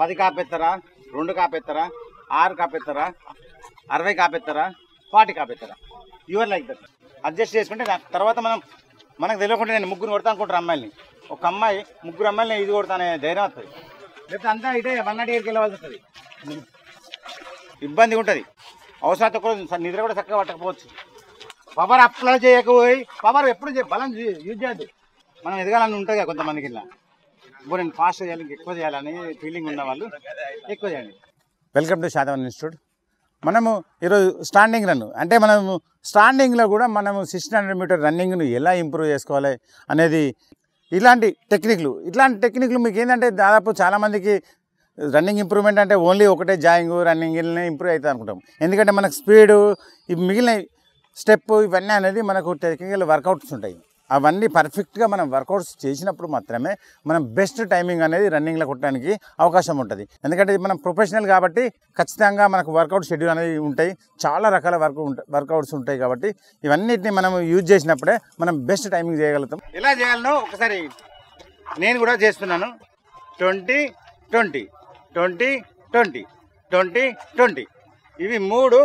10 కాపెత్తరా, 2 కాపెత్తరా, 6 కాపెత్తరా, 60 కాపెత్తరా, 40 కాపెత్తరా, your like that adjust చేసుకుంటే తర్వాత మనకు తెలియకుండా నేను ముగ్గురు కొడతా అనుకుంటారు అమ్మాయిని. ఒక అమ్మాయి ముగ్గురు అమ్మాయిని ఇది కొడతానే ధైర్యం వస్తుంది. లేకపోతే అంతా ఇటే 108కి వెళ్ళవలసి వస్తుంది, ఇబ్బందిగా ఉంటుంది. అవసరాలతో కూడా నిద్ర కూడా చక్కగా పట్టకపోవచ్చు. పవర్ అప్లై చేయకపోయి పవర్ ఎప్పుడు బలం యూజ్ చేయద్దు. మనం ఎదగాలని ఉంటుంది కదా కొంతమందికి. ఇలా ఇప్పుడు నేను ఫాస్ట్ చేయాలి, ఎక్కువ చేయాలని ఫీలింగ్ ఉన్న వాళ్ళు ఎక్కువ చేయండి. Welcome to Shatavan institute. మనము ఈరోజు స్టాండింగ్ రన్ అంటే మనము స్టాండింగ్లో కూడా మనము 1600 మీటర్ రన్నింగ్ను ఎలా ఇంప్రూవ్ చేసుకోవాలి అనేది ఇట్లాంటి టెక్నిక్లు మీకు ఏంటంటే దాదాపు చాలామందికి రన్నింగ్ ఇంప్రూవ్మెంట్ అంటే ఓన్లీ ఒకటే జాయింగ్ రన్నింగ్నే ఇంప్రూవ్ అవుతుంది అనుకుంటాం. ఎందుకంటే మనకు స్పీడు మిగిలిన స్టెప్ ఇవన్నీ అనేది మనకు టెక్నికల్ వర్కౌట్స్ ఉంటాయి. అవన్నీ పర్ఫెక్ట్గా మనం వర్కౌట్స్ చేసినప్పుడు మాత్రమే మనం బెస్ట్ టైమింగ్ అనేది రన్నింగ్లో కొట్టడానికి అవకాశం ఉంటుంది. ఎందుకంటే మనం ప్రొఫెషనల్ కాబట్టి ఖచ్చితంగా మనకు వర్కౌట్ షెడ్యూల్ అనేది ఉంటాయి, చాలా రకాల వర్కౌట్స్ ఉంటాయి. కాబట్టి ఇవన్నిటిని మనం యూజ్ చేసినప్పుడే మనం బెస్ట్ టైమింగ్ చేయగలుగుతాం. ఎలా చేయాలనో ఒకసారి నేను కూడా చేస్తున్నాను. 20-20 20-20 20-20 ఇవి 3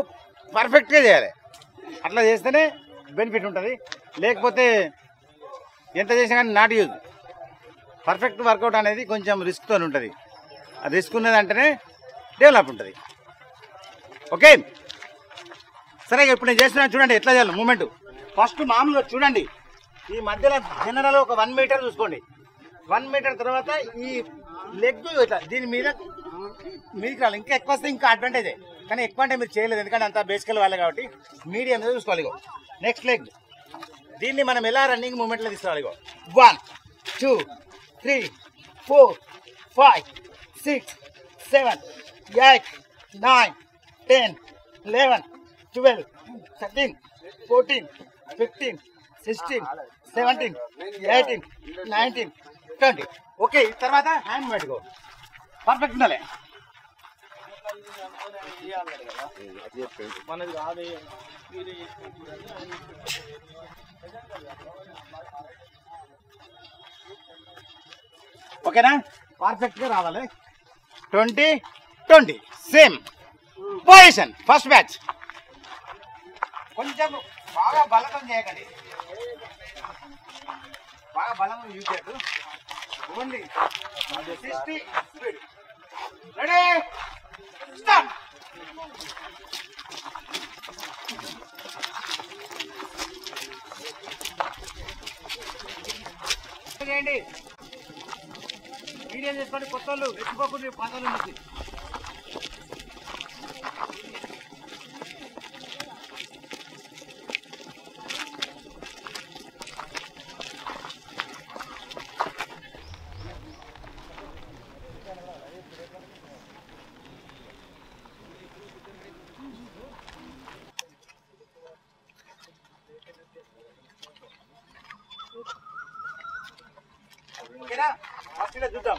పర్ఫెక్ట్గా చేయాలి. అట్లా చేస్తేనే బెనిఫిట్ ఉంటుంది. లేకపోతే ఎంత చేసినా కానీ నాట్ యూజ్. పర్ఫెక్ట్ వర్కౌట్ అనేది కొంచెం రిస్క్తో ఉంటుంది. ఆ రిస్క్ ఉన్నదంటేనే డెవలప్ ఉంటుంది. ఓకే సరే, ఇప్పుడు నేను చేస్తున్నాను చూడండి ఎట్లా చేయాలి మూమెంట్. ఫస్ట్ మామూలుగా చూడండి, ఈ మధ్యలో జనరల్ ఒక 1 మీటర్ చూసుకోండి. 1 మీటర్ తర్వాత ఈ లెగ్ ఇట్లా దీని మీద మీదకి రావాలి. ఇంకా ఎక్కువ వస్తే ఇంకా అడ్వాంటేజే, కానీ ఎక్కువ అంటే మీరు చేయలేదు ఎందుకంటే అంత బేసికల్ వాళ్ళే కాబట్టి మీడియం చూసుకోవాలి. ఇగో నెక్స్ట్ లెగ్, దీన్ని మనం ఎలా రన్నింగ్ మూమెంట్లో తీసుకోవాలి. 1 2 3 4 5 6 7 8 9 10 11 12 13 14 15 16 17 18 19 20. ఓకే, తర్వాత హ్యాండ్ పెట్టుకో. పర్ఫెక్ట్ ఉండాలి. ఓకేనా, పర్ఫెక్ట్గా రావాలి. 20-20 సేమ్ పొజిషన్. ఫస్ట్ బ్యాచ్ కొంచెం బాగా బలంగా చేయకండి, బాగా బలం యూజ్ చేయద్దు. Only 60 speed. Ready start. చేయండి, వీడియో చేసుకోండి. కొత్త వాళ్ళు రెచ్చిపోకుండా పాతలు నుంచి ఓకేనా. ఫస్ట్ ఇలా చూద్దాం.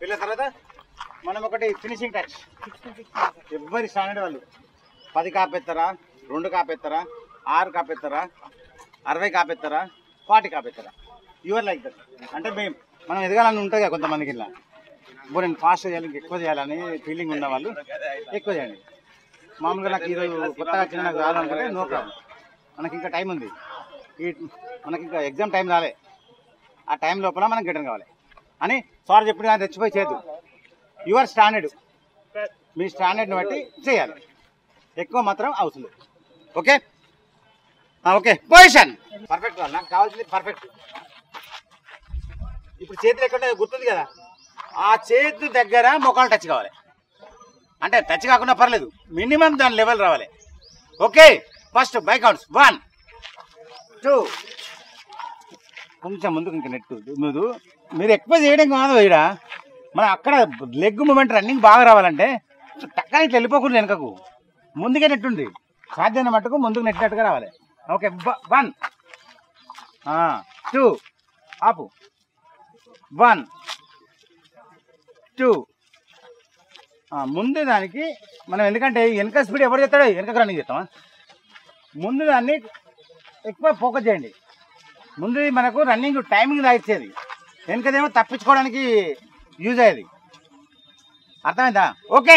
వీళ్ళ తర్వాత మనం ఒకటి ఫినిషింగ్ టచ్. ఎవరి స్టాండర్డ్ వాళ్ళు 10 కాపెత్తరా, 2 కాపెత్తరా, 6 కాపెత్తరా, 60 కాపెత్తరా, 40 కాపెత్తరా, యువర్ లైక్ దట్. అంటే మనం ఎదగాలని ఉంటుంది కదా కొంతమందికి. ఇలా ఇప్పుడు నేను ఫాస్ట్ చేయాలి, ఎక్కువ చేయాలని ఫీలింగ్ ఉన్న వాళ్ళు ఎక్కువ చేయండి. మామూలుగా నాకు ఈరోజు కొత్తగా వచ్చిన నాకు రావాలనుకుంటే నో ప్రాబ్లం. మనకి ఇంకా టైం ఉంది, మనకి ఇంకా ఎగ్జామ్ టైం రాలే. ఆ టైం లోపల మనం గిటన్ కావాలి అని సార్ చెప్పిన కానీ తెచ్చిపోయి చేయదు. యువర్ స్టాండర్డ్, మీ స్టాండర్డ్ని బట్టి చేయాలి, ఎక్కువ మాత్రం అవసరం. Okay okay, position perfect. నాకు కావాల్సింది పర్ఫెక్ట్. ఇప్పుడు చేతులు ఎక్కడ గుర్తుంది కదా, ఆ చేతి దగ్గర మొక్కలు టచ్ కావాలి. అంటే టచ్ కాకుండా పర్లేదు, మినిమం దాని లెవెల్ రావాలి. Okay, first by counts 1 2. కొంచెం ముందుకు ఇంకా నెట్టు మీరు ఎక్కువ చేయడం కాదు. ఇక్కడ మనం అక్కడ లెగ్ మూమెంట్ రన్నింగ్ బాగా రావాలంటే టక్కన ఇట్లా వెళ్ళిపోకుండా వెనకకు ముందుకే నెట్టుంది. సాధ్యమైన మట్టుకు ముందుకు నెట్టినట్టుగా రావాలి. ఓకే, 1 2 ఆపు. 1 2. ముందు దానికి మనం ఎందుకంటే వెనక స్పీడ్ ఎవరు చేస్తాడో వెనక రన్నింగ్ చేస్తామా. ముందు దాన్ని ఎక్కువ ఫోకస్ చేయండి. ముందు మనకు రన్నింగ్ టైమింగ్ రాయిచ్చేది, వెనకదేమో తప్పించుకోవడానికి యూజ్ అయ్యేది. అర్థమైందా? Okay,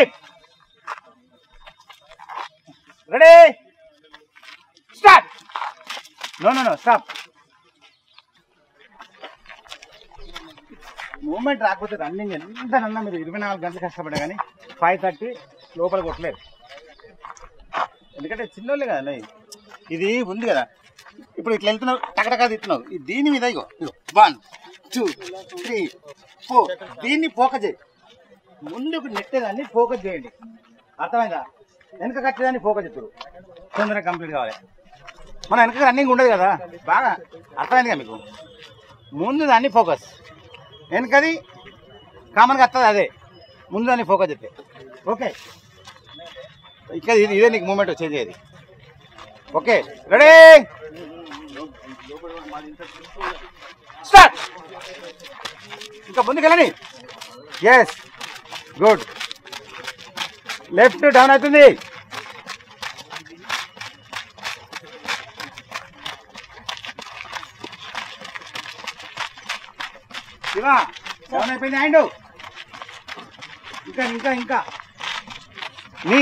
ready, start. No stop. Moment రాకపోతే రన్నింగ్ ఎంతనన్నా మీరు 24 గంటలు కష్టపడ్డా కానీ 5:30 లోపల కొట్టలేరు. ఎందుకంటే చిన్నోళ్ళే కదా ఇది ఉంది కదా. ఇప్పుడు ఇట్లా వెళ్తున్నావు, టకటకా తిప్పుతున్నావు, దీని మీద ఇగో 1 2 3 4 దీన్ని ఫోకస్ చేయి. ముందుకు నెట్టేదాన్ని ఫోకస్ చేయండి. అర్థమైందా? వెనక కట్టేదాన్ని ఫోకస్ చెప్తారు, తొందరగా కంప్లీట్ కావాలి. మన వెనక రన్నింగ్ ఉండదు కదా, బాగా అర్థమైంది కదా మీకు. ముందు దాన్ని ఫోకస్, వెనకది కామన్గా వస్తుంది అదే, ముందు దాన్ని ఫోకస్ చెప్తే ఓకే. ఇక్కడ ఇదే నీకు మూమెంట్ వచ్చేది అది. Okay, ready, start. ఇంకా ముందుకెళ్ళండి. Yes, good. లెఫ్ట్ డౌన్ అవుతుంది. శివా డౌన్ అయిపోయింది హ్యాండ్. ఇంకా ఇంకా ఇంకా నీ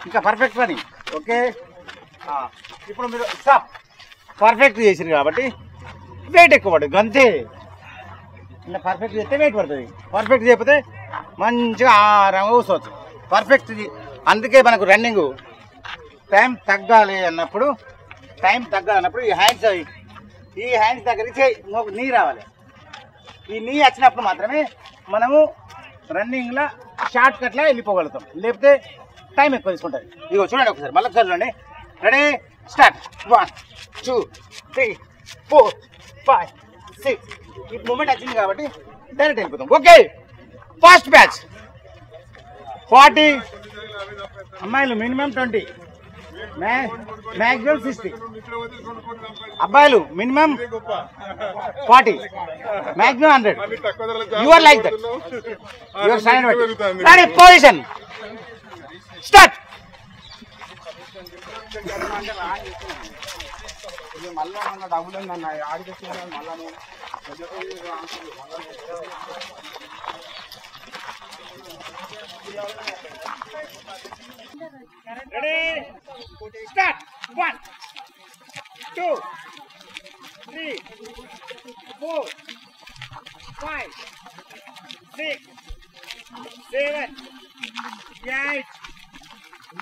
ఇంకా పర్ఫెక్ట్ పని. ఓకే, ఇప్పుడు మీరు స్టాప్. పర్ఫెక్ట్ చేసారు కాబట్టి వెయిట్ ఎక్కువ పడుతుంది అంతే. ఇలా పర్ఫెక్ట్ చేస్తే వెయిట్ పడుతుంది. పర్ఫెక్ట్ చేయకపోతే మంచిగా ఆరాంగా కూర్చోవచ్చు. పర్ఫెక్ట్, అందుకే మనకు రన్నింగ్ టైం తగ్గాలి అన్నప్పుడు ఈ హ్యాండ్స్ దగ్గరికి నీ రావాలి. ఈ నీ వచ్చినప్పుడు మాత్రమే మనము రన్నింగ్లో షార్ట్ కట్లో వెళ్ళిపోగలుగుతాం, లేకపోతే టైం ఎక్కువ తీసుకుంటుంది. ఇదిగో చూడండి ఒకసారి, మళ్ళీ ఒకసారి చూడండి. Ready, start. 1 2 3 4 5 6. ఈ మూమెంట్ వచ్చింది కాబట్టి డైరెక్ట్ వెళ్ళిపోతాం. ఓకే, ఫస్ట్ బ్యాచ్ 40 అమ్మాయిలు, మినిమం 20, మ్యాక్సిమం 60. అబ్బాయిలు minimum 40, maximum 100. You are like that. Your stand బట్టి. Ready, position, start. మళ్ళీ డబ్బులు ఉందన్న ఆడికి మళ్ళీ రెడీ, స్టార్ట్. 1 2 3 4 5 6 7 8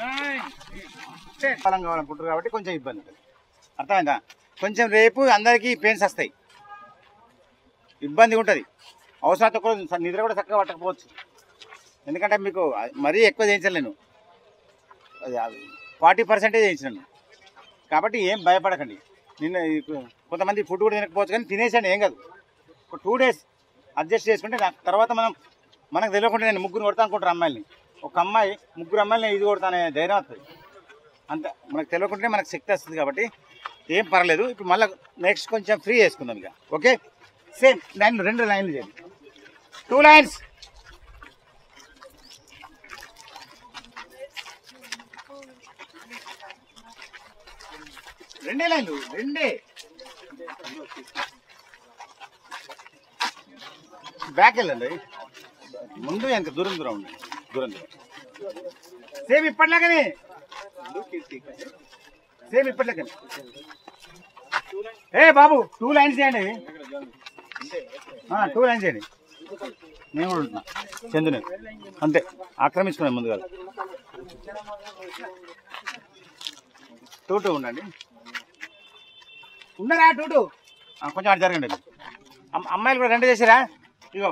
9 10. ఫలం కావాలనుకుంటారు కాబట్టి కొంచెం ఇబ్బంది ఉంటుంది. అర్థమైందా? కొంచెం రేపు అందరికీ పెయిన్స్ వస్తాయి, ఇబ్బంది ఉంటుంది. అవసరంతో కూడా నిద్ర కూడా చక్కగా పట్టకపోవచ్చు. ఎందుకంటే మీకు మరీ ఎక్కువ చేయించలేను, 40% చేయించినాను కాబట్టి ఏం భయపడకండి. నిన్న కొంతమంది ఫుడ్ కూడా తినకపోవచ్చు కానీ తినేసాను, ఏం కాదు. ఒక 2 days అడ్జస్ట్ చేసుకుంటే తర్వాత మనకు తెలియకుండా నేను 3 కొడతా అనుకుంటారు అమ్మాయిని. ఒక అమ్మాయి 3 అమ్మాయిని ఇది కొడతానే ధైర్యం వస్తుంది. అంత మనకు తెలియకుండానే మనకు శక్తి వస్తుంది కాబట్టి ఏం పర్లేదు. ఇప్పుడు మళ్ళీ నెక్స్ట్ కొంచెం ఫ్రీ చేసుకుందాం ఇక. ఓకే, సేమ్ లైన్లు 2 లైన్లు చేయండి, 2 lines. రెండే లైన్లు, రెండే. బ్యాక్ వెళ్ళండి, ముందు వెనక దూరం ఉండండి, దూరం. సేమ్ ఇప్పటిలాగానే, సేమ్ ఇప్పటిలాగానే. ఏ బాబు 2 lines చేయండి, 2 lines చేయండి. నేను కూడా ఉంటున్నా చందుని అంతే, ఆక్రమించుకున్నాను ముందుగా. 2 ఉండండి, ఉన్నారా 2 కొంచెం అటు జరగండి. అమ్మాయిలు కూడా 2 చేసారా? ఇగో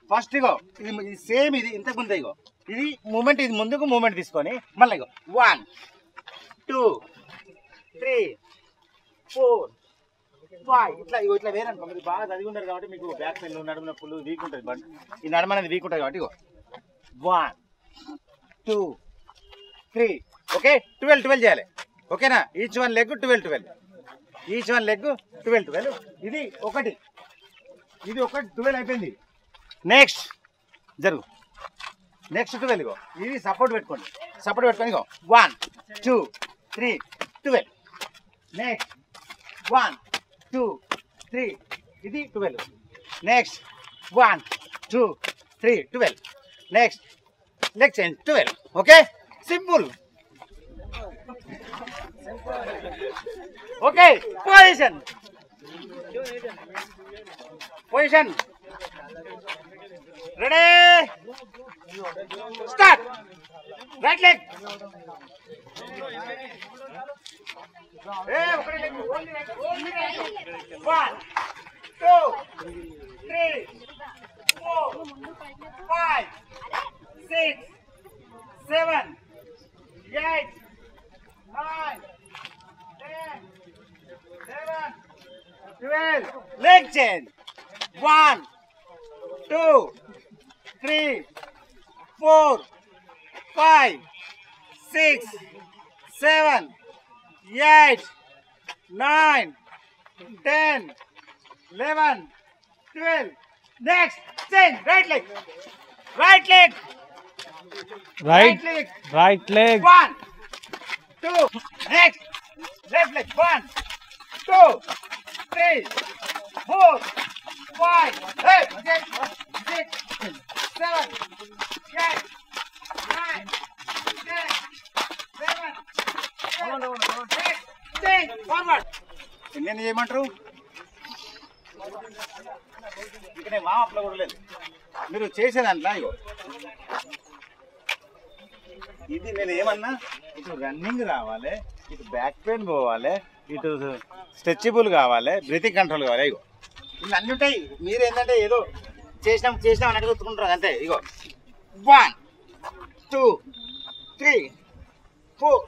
ఫస్ట్ ఇగో ఇది సేమ్, ఇది ఇంతకు ముందు ఇగో ఇది మూమెంట్, ఇది ముందుకు మూమెంట్ తీసుకొని మళ్ళీ ఇగో 1 2 3 4 5 ఇట్లా ఇగో ఇట్లా వేరనుకో. మీరు బాగా చదివి ఉన్నారు కాబట్టి మీకు బ్యాక్ పెయిన్, నడుము నొప్పులు, వీక్ ఉంటుంది. బట్ ఈ నడుము అనేది వీక్ ఉంటుంది కాబట్టి ఇగో 1 2 3. ఓకే, 12 చేయాలి. ఓకేనా? Each one leg 12, each one leg 12. ఇది ఒకటి 12 అయిపోయింది. నెక్స్ట్ జరుగు, నెక్స్ట్ 12 ఇగో ఇది సపోర్ట్ పెట్టుకోండి, సపోర్ట్ పెట్టుకొని ఇగో 1 2 3 12. నెక్స్ట్ 1 2 3 ఇది 12. Next 1 2 3 12. Next leg change 12. Okay, simple. Okay, position. Ready, start. Right leg. Hey, 1 2 3 4 5 6 7 8 9 10 11 12. Leg change. 1 2 3 4 5 6 7 8 9 10 11 12. Next change. Right leg. Right leg. Right leg. right leg. 1 2. Next left leg. 1 2 3 4 5 6 7 8 9 10 11 forward. ఎన్ని చేయమంటారు? ఇక్కడ వామప్లో కూడా లేదు. మీరు చేసేదాంట్లో ఇగో ఇది నేను ఏమన్నా ఇటు రన్నింగ్ రావాలి, ఇటు బ్యాక్ పెయిన్ పోవాలి, ఇటు స్ట్రెచబుల్ కావాలి, బ్రీతింగ్ కంట్రోల్ కావాలి. ఇగో ఇవి అన్నీ ఉంటాయి. మీరు ఏంటంటే ఏదో చేసినాం అన్నట్టు గుర్తుకుంటారు అంతే. ఇగో 1 2 3 4.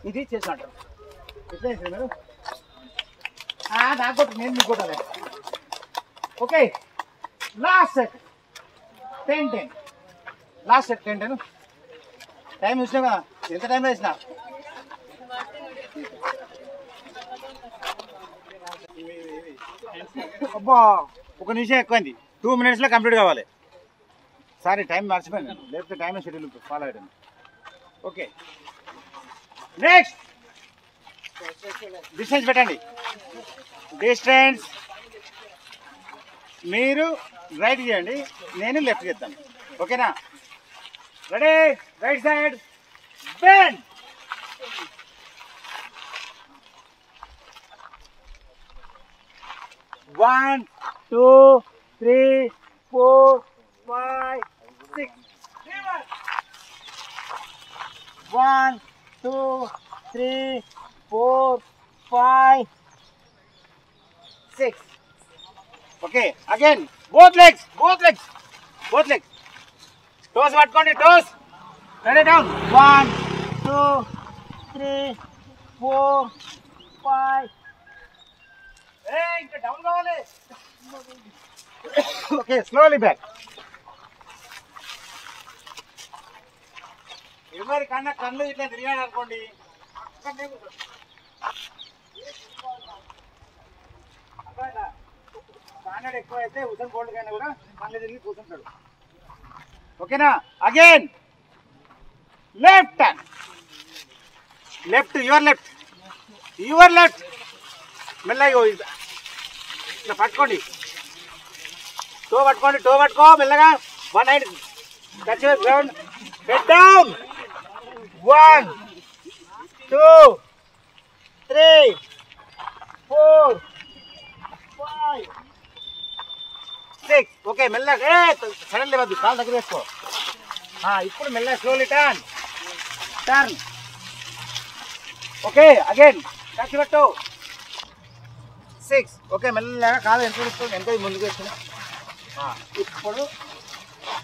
ఇది చేసినట్టు ఎట్లా చేసారు మీరు? నాకు నేను మీకు కొట్టాలి. Okay, last set 10-10. Last set 10-10. Time చూసినా కదా, ఎంత టైంలో వేసిన? అబ్బా, 1 నిమిషం ఎక్కువైంది. 2 minutesలో కంప్లీట్ కావాలి. సారీ, టైం మర్చిపోయాను, లేకపోతే టైం షెడ్యూల్ ఫాలో అయ్యాను. ఓకే, నెక్స్ట్ డిస్టెన్స్ పెట్టండి. డిస్టెన్స్ మీరు రైట్ చేయండి, నేను లెఫ్ట్ చేస్తాను. ఓకేనా? Ready, right side bend. One, 2, 3, 4, 5, 6. 1, 2, 3, 4, 5, 6. Okay, again, both legs. Toes పట్టుకోండి, toes. Ready, down. 1, 2, 3, 4, 5. ఇంకా డౌన్ కావాలి. Okay, slowly back. ఎవరి కళ్ళు ఇట్లా తిరిగాడు అనుకోండి, స్టాండర్డ్ ఎక్కువ అయితే ఉదయం కోల్డ్ కైనా కూడా కళ్ళు తిరిగి కూర్చుంటాడు. ఓకేనా? Again left hand, your left మెల్లగా ఇట్లా పట్టుకోండి. టో పట్టుకో మెల్లగా. 1 hand touch your ground, head down. 1, 2, 3, 4, 5, 6. Okay, మెల్లగా. సడన్లీ వద్దు, కాలు దగ్గర వేసుకో. ఇప్పుడు మెల్లగా slowly turn. Okay again touch పెట్టు 6. ఓకే మెల్లగా కాదు ఎంత ముందుకు వేసుకుని ఇప్పుడు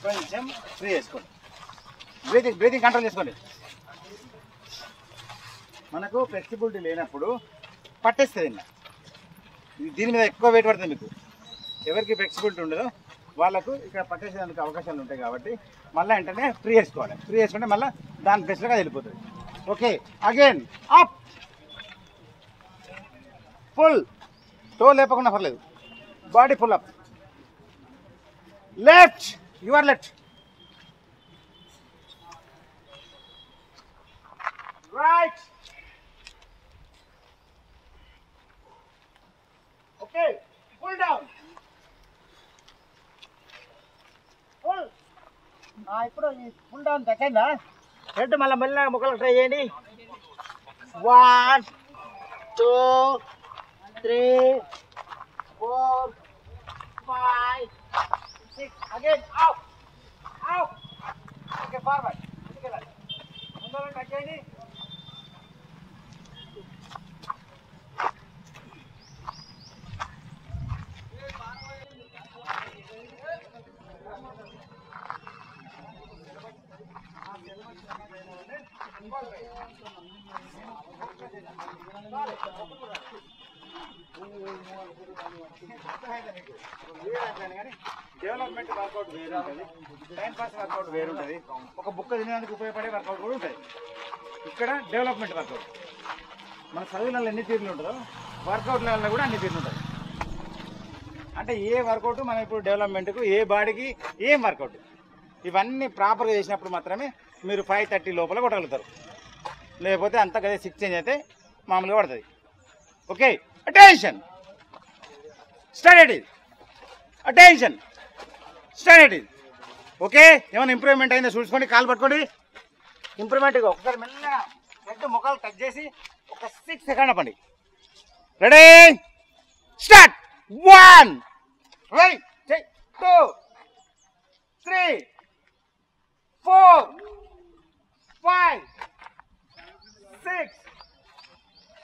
కొంచెం ఫ్రీ చేసుకోండి. బ్రీతింగ్ కంట్రోల్ చేసుకోండి. మనకు ఫ్లెక్సిబిలిటీ లేనప్పుడు పట్టేస్తుంది ఇంకా. దీని మీద ఎక్కువ వెయిట్ పడుతుంది. మీకు ఎవరికి ఫ్లెక్సిబిలిటీ ఉండదో వాళ్ళకు ఇక్కడ పట్టేసేందుకు అవకాశాలు ఉంటాయి కాబట్టి మళ్ళీ వెంటనే ఫ్రీ చేసుకోవాలి. ఫ్రీ చేసుకుంటే మళ్ళీ దాని ప్లేస్లోకి వెళ్ళిపోతుంది. Okay again up full toe లేపకుండా పర్లేదు. Body full up. Left your left right. Okay pull down full. ఇప్పుడు ఈ ఫుల్ డౌన్ తగ్గైందా? హెడ్ మళ్ళీ మెల్లగా ముక్కలు ట్రై చేయండి. 1 2 3 4 5 6 అగైన్ అవుట్. ఓకే ఫార్వర్డ్ ముందు టచ్ చేయండి. డెవలప్మెంట్ వర్కౌట్ వేరు ఉంటుంది, టైం పాస్ వర్కౌట్ వేరు ఉంటుంది, ఒక బుక్ తినడానికి ఉపయోగపడే వర్కౌట్ కూడా ఉంటుంది. ఇక్కడ డెవలప్మెంట్ వర్కౌట్ మన చదువులలో ఎన్ని తీరులు ఉంటుందో వర్కౌట్లలో కూడా అన్ని తీరులు ఉంటుంది. అంటే ఏ వర్కౌట్ మనం ఇప్పుడు డెవలప్మెంట్కు ఏ బాడీకి ఏం వర్కౌట్ ఇవన్నీ ప్రాపర్గా చేసినప్పుడు మాత్రమే మీరు 5:30 లోపల కొట్టగలుగుతారు. లేకపోతే అంతా కదా 6 చేంజ్ అయితే మామూలుగా పడుతుంది. Okay attention start. Attention start. Okay ఏమైనా ఇంప్రూవ్మెంట్ అయిందో చూసుకోండి. కాలు పట్టుకోండి. ఇంప్రూవ్మెంట్ ఒకసారి మెల్లగా హెడ్ ముఖాలు టచ్ చేసి ఒక 6 సెకండ్ అప్పండి. Ready start. 1 right 2 3 4 5 6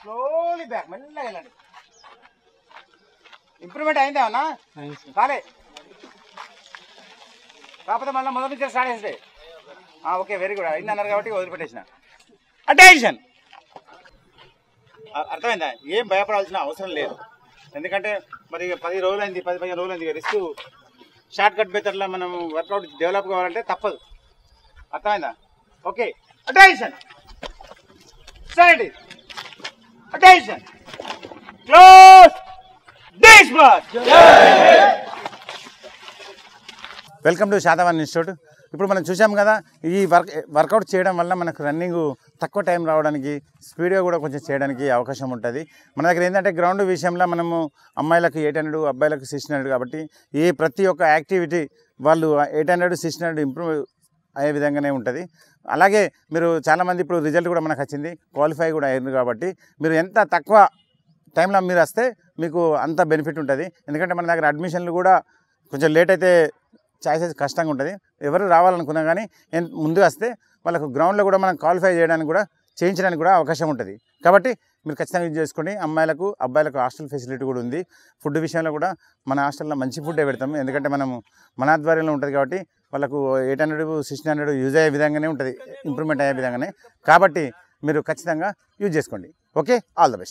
slowly back మెల్లగా వెళ్ళండి. ఇంప్రూవ్మెంట్ అయిందా అన్నా? కాలే కాకపోతే మళ్ళీ మొదటి నుంచి స్టార్ట్ చేస్తే ఓకే వెరీ గుడ్ అయింది అన్నారు కాబట్టి వదిలిపెట్టేసిన. అటెన్షన్ అర్థమైందా? ఏం భయపడాల్సిన అవసరం లేదు. ఎందుకంటే మరి 10 రోజులైంది 10-15 రోజులైంది రిస్క్ షార్ట్ కట్ మెథడ్లో మనం వర్కౌట్ డెవలప్ కావాలంటే తప్పదు. అర్థమైందా? Okay attention start. Attention close this bus. Welcome to Satavahana institute. ఇప్పుడు మనం చూసాం కదా ఈ వర్కౌట్ చేయడం వల్ల మనకు రన్నింగ్ తక్కువ టైం రావడానికి స్పీడ్గా కూడా కొంచెం చేయడానికి అవకాశం ఉంటుంది. మన దగ్గర ఏంటంటే గ్రౌండ్ విషయంలో మనము అమ్మాయిలకు 800 అబ్బాయిలకు 1600 కాబట్టి ప్రతి ఒక్క యాక్టివిటీ వాళ్ళు 800 1600 ఇంప్రూవ్ అయ్యే విధంగానే ఉంటుంది. అలాగే మీరు చాలామంది ఇప్పుడు రిజల్ట్ కూడా మనకు వచ్చింది, క్వాలిఫై కూడా అయ్యింది. కాబట్టి మీరు ఎంత తక్కువ టైంలో మీరు వస్తే మీకు అంత బెనిఫిట్ ఉంటుంది. ఎందుకంటే మన దగ్గర అడ్మిషన్లు కూడా కొంచెం లేట్ అయితే చాయిసెస్ కష్టంగా ఉంటుంది. ఎవరు రావాలనుకున్నా కానీ ముందు వస్తే వాళ్ళకు గ్రౌండ్లో కూడా మనం క్వాలిఫై చేయడానికి కూడా చేయించడానికి కూడా అవకాశం ఉంటుంది. కాబట్టి మీరు ఖచ్చితంగా యూజ్ చేసుకోండి. అమ్మాయిలకు అబ్బాయిలకు హాస్టల్ ఫెసిలిటీ కూడా ఉంది. ఫుడ్ విషయంలో కూడా మన హాస్టల్లో మంచి ఫుడ్డే పెడతాము. ఎందుకంటే మనము మన ఆధ్వర్యంలో ఉంటుంది కాబట్టి వాళ్ళకు 800 1600 యూజ్ అయ్యే విధంగానే ఉంటుంది, ఇంప్రూవ్మెంట్ అయ్యే విధంగానే. కాబట్టి మీరు ఖచ్చితంగా యూజ్ చేసుకోండి. Okay all the best.